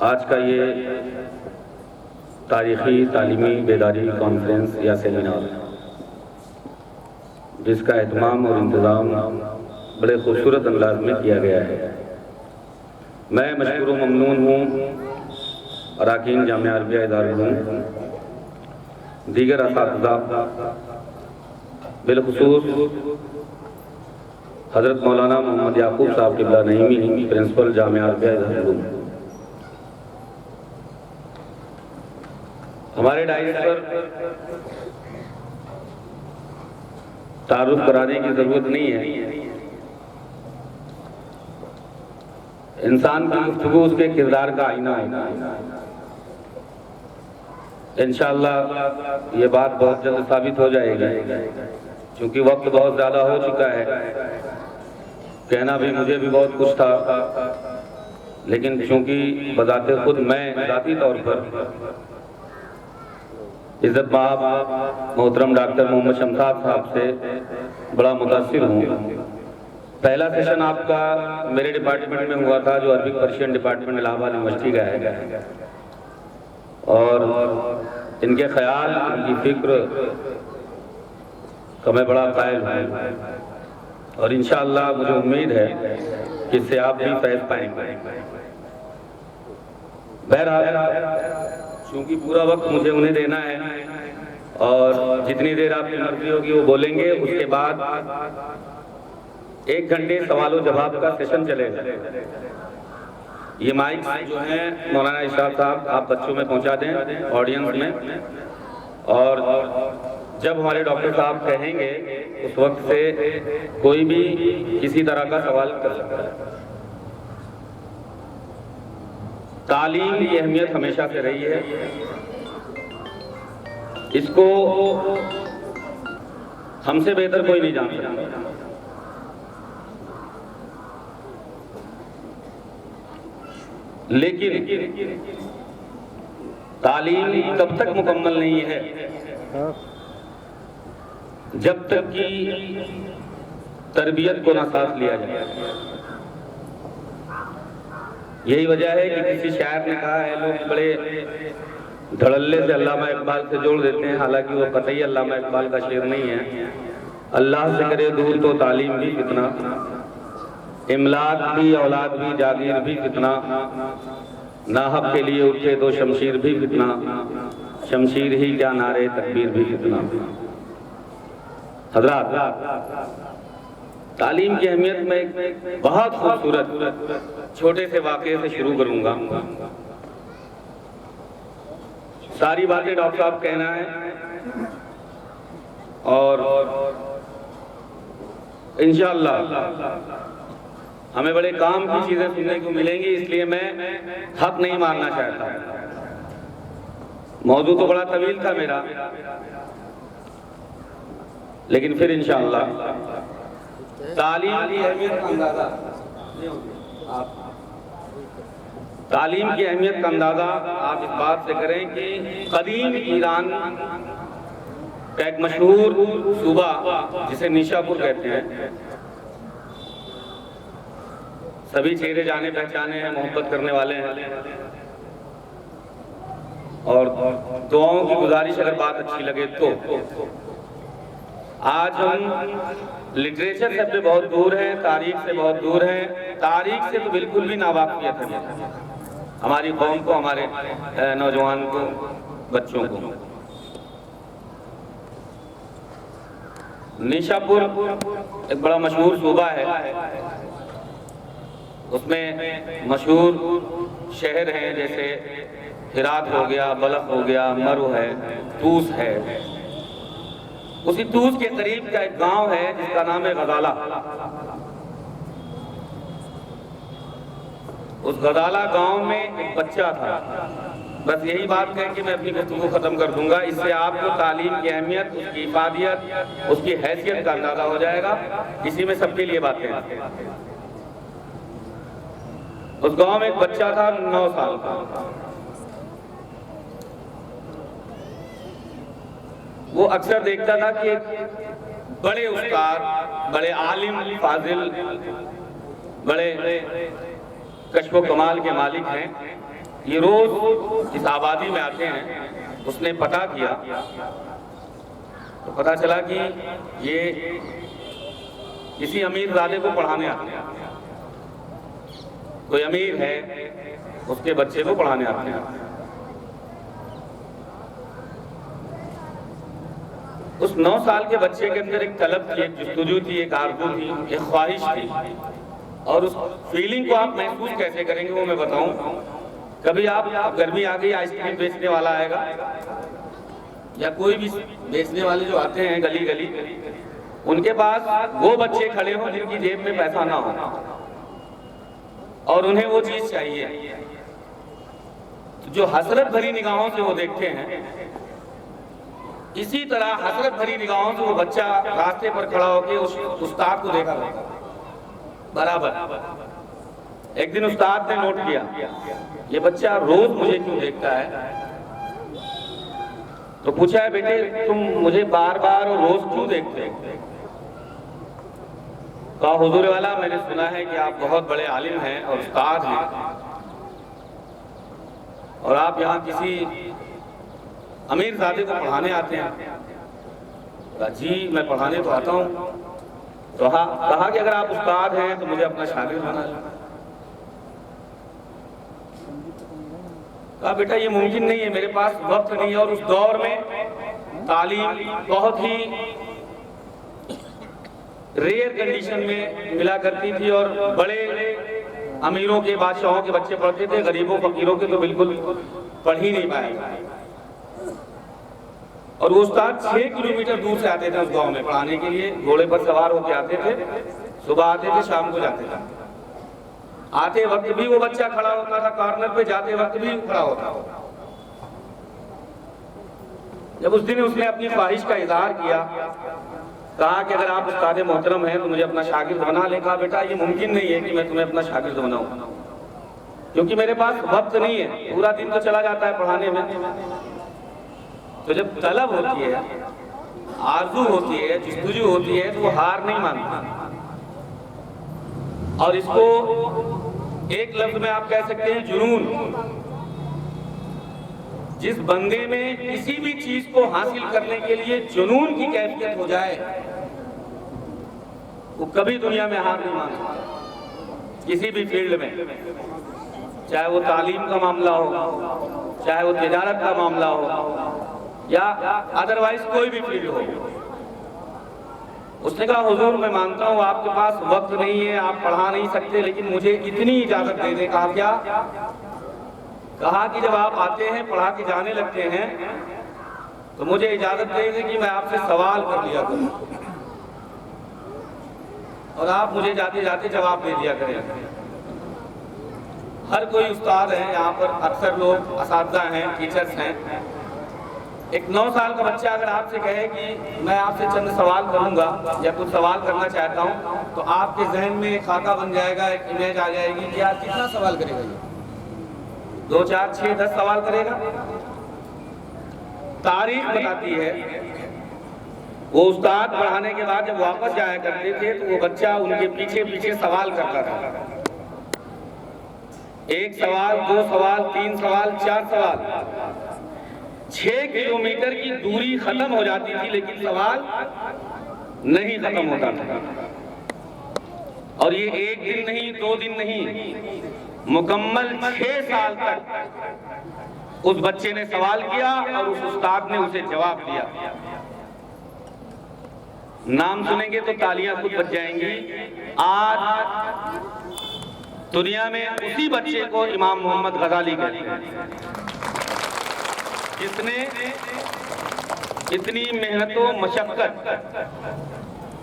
आज का ये तारीख़ी तालीमी बेदारी कॉन्फ्रेंस या सेमिनार, जिसका एहतमाम और इंतज़ाम बड़े खूबसूरत अंदाज में किया गया है, मैं मशकूर ममनून हूँ। अरकान जामिया अरबिया दारुल उलूम, दीगर असातिज़ा, बिलखुसूस हज़रत मौलाना मोहम्मद याकूब साहब क़िबला नईमी, प्रिंसिपल जामिया अरबिया दारुल उलूम, हमारे डायरे पर तारुफ कराने की ज़रूरत नहीं है। इंसान की गुफ्तगू उसके किरदार का आईना है। इंशाअल्लाह ये बात बहुत जल्द साबित हो जाएगी, क्योंकि वक्त बहुत ज़्यादा हो चुका है। कहना भी मुझे भी बहुत कुछ था, लेकिन चूंकि बजाते खुद मैं ज़ाती तौर पर इज़्ज़त बाब मोहतरम डॉक्टर मोहम्मद शमसाद साहब से बड़ा मुतासिर हूँ। पहला सेशन आपका मेरे डिपार्टमेंट में हुआ था, जो Arabic Persian department Allahabad university का है, और इनके ख्याल, इनकी फिक्र का मैं बड़ा कायल हूँ, और इंशाअल्लाह मुझे उम्मीद है कि इससे आप भी फैज़ पाएंगे। बहरहाल क्योंकि पूरा वक्त मुझे उन्हें देना है, और जितनी देर आपकी मर्जी होगी वो बोलेंगे, उसके बाद 1 घंटे सवालों जवाब का सेशन चलेगा। ये माइक जो है मौलाना इशराक साहब आप बच्चों में पहुंचा दें, ऑडियंस में, और जब हमारे डॉक्टर साहब कहेंगे उस वक्त से कोई भी किसी तरह का सवाल कर सकता है। तालीम की अहमियत हमेशा से रही है, इसको हमसे बेहतर कोई नहीं जान सकता। लेकिन तालीम तब तक मुकम्मल नहीं है जब तक कि तरबियत को ना साथ लिया जाए। यही वजह है कि किसी शायर ने कहा है, लोग बड़े धड़ल्ले से अल्लामा इकबाल से जोड़ देते हैं, हालांकि वो कतई अल्लामा इकबाल का शेर नहीं है। अल्लाह से करे दूर तो तालीम भी फितना, इमलाक भी औलाद भी जागीर भी फितना, नाहक के लिए उठे तो शमशीर भी फितना, शमशीर ही क्या नारे तकबीर भी फितना। हज़रात, तालीम की अहमियत में बहुत खूबसूरत छोटे से वाक़े से शुरू करूंगा। सारी बातें डॉक्टर साहब कहना है, और इंशाअल्लाह हमें बड़े काम की चीजें सुनने को मिलेंगी, इसलिए मैं हक नहीं मारना चाहता। मौजू तो बड़ा तवील था मेरा, लेकिन फिर इंशाअल्लाह तालीम की अहमियत का अंदाजा, तालीम की अहमियत का अंदाजा आप इस बात से करें कि कदीम ईरान का एक मशहूर सूबा जिसे निशापुर कहते हैं, सभी चेहरे जाने पहचाने हैं, मोहब्बत करने वाले हैं, और दुआओं की गुजारिश अगर बात अच्छी लगे तो। आज हम लिटरेचर से भी बहुत दूर हैं, तारीख से बहुत दूर हैं, तारीख से तो बिल्कुल भी नावाकिफियत है हमारी कौम को, हमारे नौजवान को, बच्चों को। निशापुर एक बड़ा मशहूर सूबा है, उसमें मशहूर शहर हैं जैसे हिरात हो गया, बलख हो गया, मरु है, तूस है। उसी तूस के करीब का एक गांव है जिसका नाम है गजाला। उस गजाला गांव में एक बच्चा था। बस यही बात कह के मैं अपनी गुफ्तगू खत्म कर दूंगा। इससे आपको तालीम की अहमियत, उसकी इफादियत, उसकी हैसियत का अंदाजा हो जाएगा। इसी में सबके लिए बातें हैं। उस गांव में एक बच्चा था 9 साल का। वो अक्सर देखता था कि एक बड़े उस्ताद, बड़े आलिम, फाजिल, बड़े कश्फ व कमाल के मालिक हैं, ये रोज इस आबादी में आते हैं। उसने पता किया तो पता चला कि ये किसी अमीर ज़ादे को पढ़ाने आते हैं। कोई अमीर है, उसके बच्चे को पढ़ाने आते हैं। उस 9 साल के बच्चे के अंदर एक तलब थी, एक जुस्तजू थी, एक आरज़ू थी, एक ख्वाहिश थी। और उस फीलिंग को आप महसूस कैसे करेंगे वो मैं बताऊं। कभी आप गर्मी आ गई, आइसक्रीम बेचने वाला आएगा या कोई भी बेचने वाले जो आते हैं गली गली, उनके पास वो बच्चे खड़े हों जिनकी जेब में पैसा ना हो और उन्हें वो चीज चाहिए। तो जो हसरत भरी निगाहों से वो देखते हैं, इसी तरह हसरत भरी निगाहों से वो बच्चा रास्ते पर खड़ा होकर उस उस्ताद को देखा बराबर। एक दिन उस्ताद ने नोट किया, ये बच्चा रोज मुझे क्यों देखता है। तो पूछा है, बेटे तुम मुझे बार बार और रोज क्यों देखते हो? कहा, हुजूर वाला मैंने सुना है कि आप बहुत बड़े आलिम हैं और उस्ताद हैं और आप यहाँ किसी अमीर ज़ादे को पढ़ाने आते हैं। कहा, जी मैं पढ़ाने तो आता हूँ। तो कहा कि अगर आप उस्ताद हैं तो मुझे अपना शागिर्द बना लें। कहा, बेटा ये मुमकिन नहीं है, मेरे पास वक्त नहीं है। और उस दौर में तालीम बहुत ही रेयर कंडीशन में मिला करती थी और बड़े अमीरों के, बादशाहों के बच्चे पढ़ते थे, गरीबों फकीरों के तो बिल्कुल पढ़ ही नहीं पाए। और वो उस्ताद 6 किलोमीटर दूर से आते थे उस गांव में पढ़ाने के लिए। घोड़े पर सवार होकर आते थे, सुबह आते थे, शाम को जाते थे। आते वक्त भी वो बच्चा खड़ा होता था कॉर्नर पे, जाते वक्त भी खड़ा होता। जब उस दिन उसने अपनी ख्वाहिश का इजहार किया, कहा कि अगर आप उस्ताद मोहतरम हैं तो मुझे अपना शागिर्द बना ले। कहा, बेटा ये मुमकिन नहीं है कि मैं तुम्हें अपना शागिर्द बनाऊं, क्योंकि मेरे पास वक्त नहीं है, पूरा दिन तो चला जाता है पढ़ाने में। तो जब तलब होती है, आरज़ू होती है, जुस्तजू होती है, तो वो हार नहीं मानता। और इसको एक लफ्ज में आप कह सकते हैं जुनून। जिस बंदे में किसी भी चीज को हासिल करने के लिए जुनून की कैफियत हो जाए, वो कभी दुनिया में हार नहीं मानता। किसी भी फील्ड में, चाहे वो तालीम का मामला हो, चाहे वो तिजारत का मामला हो या अदरवाइज कोई भी फील्ड हो। उसने कहा, हुजूर मैं मानता हूँ आपके पास वक्त नहीं है, आप पढ़ा नहीं सकते, लेकिन मुझे इतनी इजाजत दे दे। कहा, क्या? कहा कि जब आप आते हैं पढ़ा के जाने लगते हैं तो मुझे इजाजत दे दे कि मैं आपसे सवाल कर लिया करूं और आप मुझे जाते जाते जवाब दे दिया करें। हर कोई उस्ताद है यहाँ पर, अक्सर लोग असातिज़ा हैं, टीचर्स हैं। एक 9 साल का बच्चा अगर आपसे कहे कि मैं आपसे चंद सवाल करूंगा या कुछ सवाल करना चाहता हूं, तो आपके जहन में एक खाका बन जाएगा, एक इमेज आ जाएगी कि यार कितना सवाल करेगा ये, 2, 4, 6, 10 सवाल करेगा। तारीख बताती है वो उस्ताद पढ़ाने के बाद जब वापस जाया करते थे तो वो बच्चा उनके पीछे पीछे सवाल करता था। 1 सवाल, 2 सवाल, 3 सवाल, 4 सवाल। 6 किलोमीटर की दूरी खत्म हो जाती थी लेकिन सवाल नहीं खत्म होता था। और ये 1 दिन नहीं, 2 दिन नहीं, मुकम्मल 6 साल तक उस बच्चे ने सवाल किया और उस उस्ताद ने उसे जवाब दिया। नाम सुनेंगे तो तालियां खुद बज जाएंगी। आज दुनिया में उसी बच्चे को इमाम मोहम्मद गजाली कहते हैं, जिसने इतनी मेहनतों, मशक्कत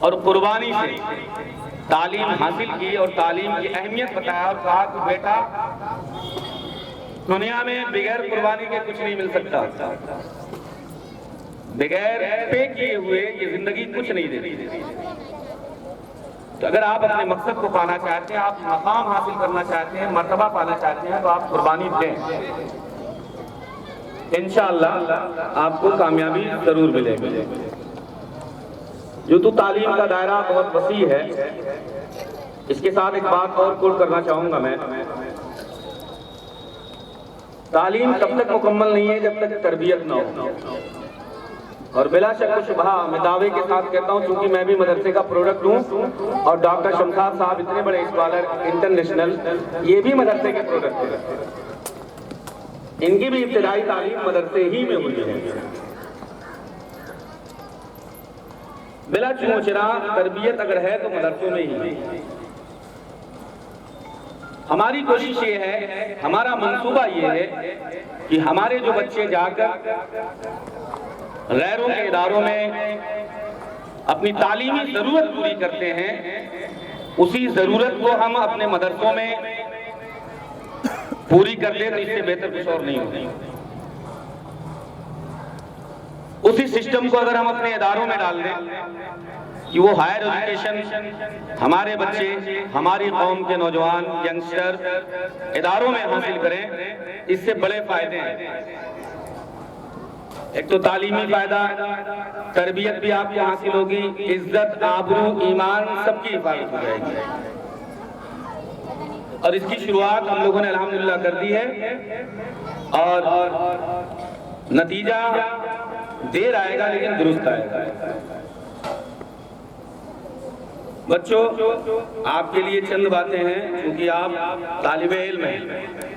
और कुर्बानी से तालीम हासिल की और तालीम की अहमियत बताया और कहा कि बेटा दुनिया में बगैर कुर्बानी के कुछ नहीं मिल सकता, बगैर पे किए हुए ये जिंदगी कुछ नहीं देती। तो अगर आप अपने मकसद को पाना चाहते हैं, आप मकाम हासिल करना चाहते हैं, मर्तबा पाना चाहते हैं, तो आप कुर्बानी दें, इंशाअल्लाह आपको कामयाबी जरूर मिलेगी। यूं तो तालीम का दायरा बहुत वसी है। इसके साथ एक बात और कोट करना चाहूंगा मैं तालीम तब तक मुकम्मल नहीं है जब तक तरबियत ना हो। और बिला शक शुबहा मैं दावे के साथ कहता हूँ, क्योंकि मैं भी मदरसे का प्रोडक्ट हूँ और डॉक्टर शमशाद साहब इतने बड़े स्कॉलर इंटरनेशनल, ये भी मदरसे के प्रोडक्ट हैं। इनकी भी इब्तिदाई तालीम मदरसे ही में हुई है। बिला चूचरा तरबियत अगर है तो मदरसों में ही। हमारी कोशिश ये है, हमारा मंसूबा ये है कि हमारे जो बच्चे जाकर गैरों के इदारों में अपनी तालीमी जरूरत पूरी करते हैं, उसी जरूरत को हम अपने मदरसों में पूरी कर ले तो इससे बेहतर कुछ और नहीं होगा। उसी सिस्टम को अगर हम अपने इदारों में डाल दें कि वो हायर एजुकेशन हमारे बच्चे, हमारी कौम के नौजवान यंगस्टर इदारों में हासिल करें, इससे बड़े फायदे हैं। एक तो तालीमी फायदा, तरबियत भी आपको हासिल होगी, इज्जत, आबरू, ईमान सबकी हिफाजत हो जाएगी। और इसकी शुरुआत हम लोगों ने अल्हम्दुलिल्लाह कर दी है और नतीजा देर आएगा लेकिन दुरुस्त आएगा। बच्चों, आपके लिए चंद बातें हैं, क्योंकि आप तालिबे इल्म हैं।